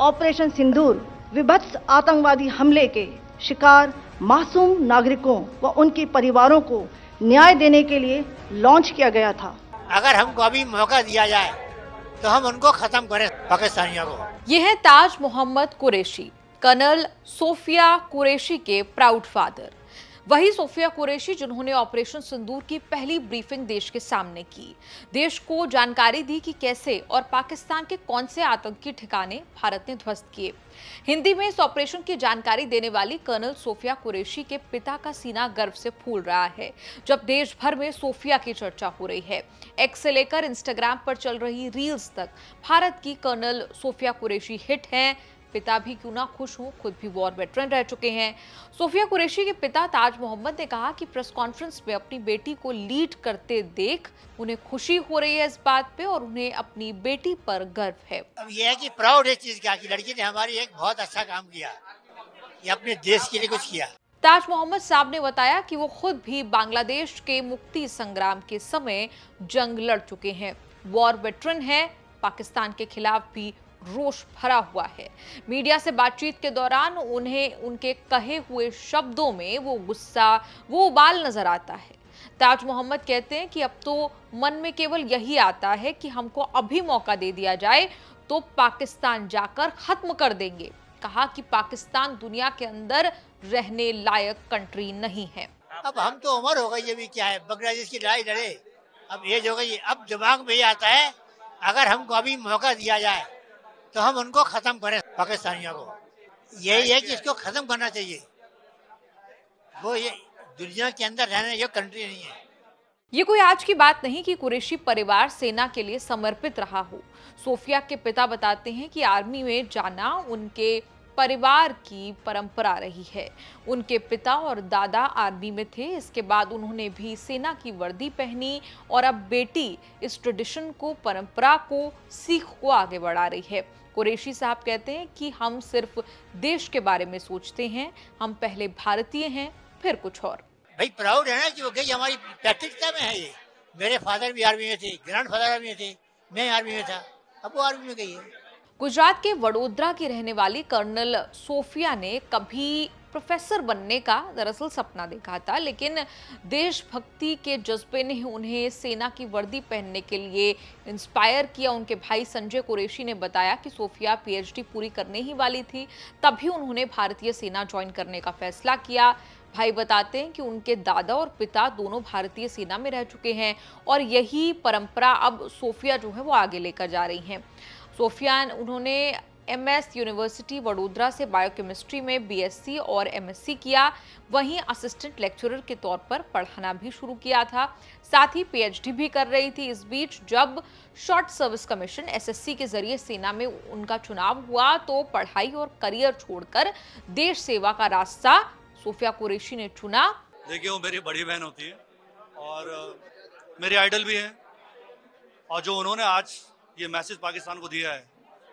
Operation सिंदूर विभत्स आतंकवादी हमले के शिकार मासूम नागरिकों व उनके परिवारों को न्याय देने के लिए लॉन्च किया गया था। अगर हमको अभी मौका दिया जाए तो हम उनको खत्म करें पाकिस्तानियों को। ये है ताज मोहम्मद कुरैशी, कर्नल सोफिया कुरैशी के प्राउड फादर। वही सोफिया कुरैशी जिन्होंने ऑपरेशन सिंदूर की पहली ब्रीफिंग देश के सामने की, देश को जानकारी दी कि कैसे और पाकिस्तान के कौन से आतंकी ठिकाने भारत ने ध्वस्त किए। हिंदी में इस ऑपरेशन की जानकारी देने वाली कर्नल सोफिया कुरैशी के पिता का सीना गर्व से फूल रहा है जब देश भर में सोफिया की चर्चा हो रही है। एक्स से लेकर इंस्टाग्राम पर चल रही रील्स तक भारत की कर्नल सोफिया कुरैशी हिट हैं। पिता भी क्यों ना खुश हों, खुद भी वॉर वेटरन रह चुके हैं। सोफिया कुरैशी के पिता ताज मोहम्मद ने कहा कि प्रेस कॉन्फ्रेंस में अपनी बेटी को लीड करते देख उन्हें खुशी हो रही है इस बात पे और उन्हें अपनी बेटी पर गर्व है। अब यह है कि प्राउड है चीज का कि लड़की ने हमारी एक बहुत अच्छा काम किया, ये अपने देश के लिए कुछ किया। ताज मोहम्मद साहब ने बताया कि वो खुद भी बांग्लादेश के मुक्ति संग्राम के समय जंग लड़ चुके हैं, वॉर वेटरन है, पाकिस्तान के खिलाफ भी रोष भरा हुआ है। मीडिया से बातचीत के दौरान उन्हें उनके कहे हुए शब्दों में वो गुस्सा, वो उबाल नजर आता है। ताज मोहम्मद कहते हैं कि अब तो मन में केवल यही आता है कि हमको अभी मौका दे दिया जाए तो पाकिस्तान जाकर खत्म कर देंगे। कहा कि पाकिस्तान दुनिया के अंदर रहने लायक कंट्री नहीं है। अब हम तो उम्र हो गई, ये भी क्या है, बांग्लादेश की लड़ाई लड़े, अब एज हो गई। अब दिमाग में ये आता है अगर हमको अभी मौका दिया जाए तो हम उनको खत्म करें पाकिस्तानियों को। यही है कि इसको खत्म करना चाहिए, वो ये दुनिया के अंदर रहने योग्य कंट्री नहीं है। ये कोई आज की बात नहीं कि कुरैशी परिवार सेना के लिए समर्पित रहा हो। सोफिया के पिता बताते हैं कि आर्मी में जाना उनके परिवार की परंपरा रही है। उनके पिता और दादा आर्मी में थे, इसके बाद उन्होंने भी सेना की वर्दी पहनी और अब बेटी इस ट्रेडिशन को, परंपरा को, सीख को आगे बढ़ा रही है। कुरैशी साहब कहते हैं कि हम सिर्फ देश के बारे में सोचते हैं, हम पहले भारतीय हैं फिर कुछ और। भाई प्राउड है ना कि वो गई, हमारी पैतृकता में है ये। मेरे फादर भी आर्मी में थे, ग्रैंड फादर आर्मी में थे, मैं आर्मी में था, अब वो आर्मी में गई है। गुजरात के वडोदरा की रहने वाली कर्नल सोफिया ने कभी प्रोफेसर बनने का दरअसल सपना देखा था, लेकिन देशभक्ति के जज्बे ने उन्हें सेना की वर्दी पहनने के लिए इंस्पायर किया। उनके भाई संजय कुरैशी ने बताया कि सोफिया पीएचडी पूरी करने ही वाली थी, तभी उन्होंने भारतीय सेना ज्वाइन करने का फैसला किया। भाई बताते हैं कि उनके दादा और पिता दोनों भारतीय सेना में रह चुके हैं और यही परंपरा अब सोफिया जो है वो आगे लेकर जा रही हैं। सोफिया उन्होंने एमएस यूनिवर्सिटी वडोदरा से बायोकेमिस्ट्री में बीएससी और एमएससी किया, वहीं असिस्टेंट लेक्चरर के तौर पर पढ़ाना भी शुरू किया था, साथ ही पीएचडी भी कर रही थी। इस बीच जब शॉर्ट सर्विस कमीशन एसएससी के जरिए सेना में उनका चुनाव हुआ तो पढ़ाई और करियर छोड़कर देश सेवा का रास्ता सोफिया कुरैशी ने चुना। देखिए, वो मेरी बड़ी बहन होती है और मेरी आइडल भी है, और जो उन्होंने आज ये मैसेज पाकिस्तान को दिया है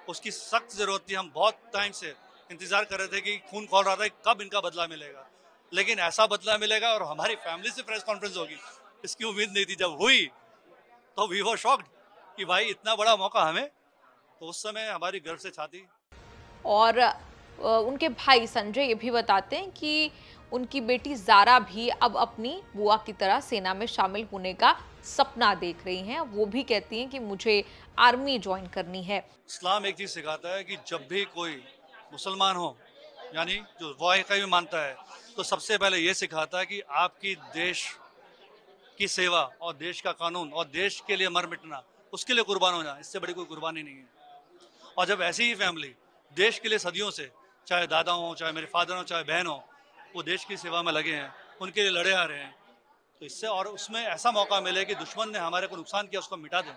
उसकी सख्त जरूरत थी। हम बहुत टाइम से इंतजार कर रहे थे कि खून खौल रहा था कब इनका बदला मिलेगा, लेकिन ऐसा बदला मिलेगा और हमारी फैमिली से प्रेस कॉन्फ्रेंस होगी, इसकी उम्मीद नहीं थी। जब हुई तो वी वर शॉक्ड कि भाई इतना बड़ा मौका हमें, तो उस समय हमारी गर्व से छाती। और उनके भाई संजय ये भी बताते हैं कि उनकी बेटी जारा भी अब अपनी बुआ की तरह सेना में शामिल होने का सपना देख रही हैं। वो भी कहती हैं कि मुझे आर्मी ज्वाइन करनी है। इस्लाम एक चीज सिखाता है कि जब भी कोई मुसलमान हो, यानी जो वाहिका भी मानता है, तो सबसे पहले ये सिखाता है कि आपकी देश की सेवा और देश का कानून और देश के लिए मर मिटना, उसके लिए कुर्बान होना, इससे बड़ी कोई कुर्बानी नहीं है। और जब ऐसी ही फैमिली देश के लिए सदियों से, चाहे दादा हो, चाहे मेरे फादर हो, चाहे बहन हो, वो देश की सेवा में लगे हैं, उनके लिए लड़े आ रहे हैं, तो इससे और उसमें ऐसा मौका मिले कि दुश्मन ने हमारे को नुकसान किया उसको मिटा दें,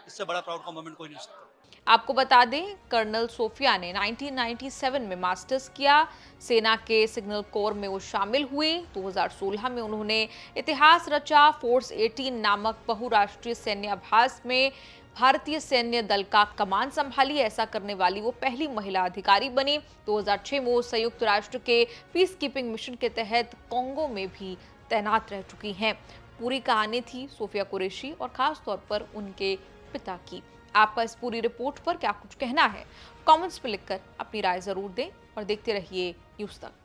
इससे बड़ा प्राउड का मोमेंट कोई नहीं हो सकता। आपको बता दें, कर्नल सोफिया ने 1997 में मास्टर्स किया, सेना के सिग्नल कोर में वो शामिल हुई। 2016 में उन्होंने इतिहास रचा, फोर्स 18 नामक बहुराष्ट्रीय सैन्य अभ्यास में भारतीय सैन्य दल का कमान संभाली। ऐसा करने वाली वो पहली महिला अधिकारी बनी। 2006 में वो संयुक्त राष्ट्र के पीस कीपिंग मिशन के तहत कांगो में भी तैनात रह चुकी हैं। पूरी कहानी थी सोफिया कुरैशी और खास तौर पर उनके पिता की। आपका इस पूरी रिपोर्ट पर क्या कुछ कहना है? कमेंट्स में लिखकर अपनी राय जरूर दें और देखते रहिए न्यूज़ तक।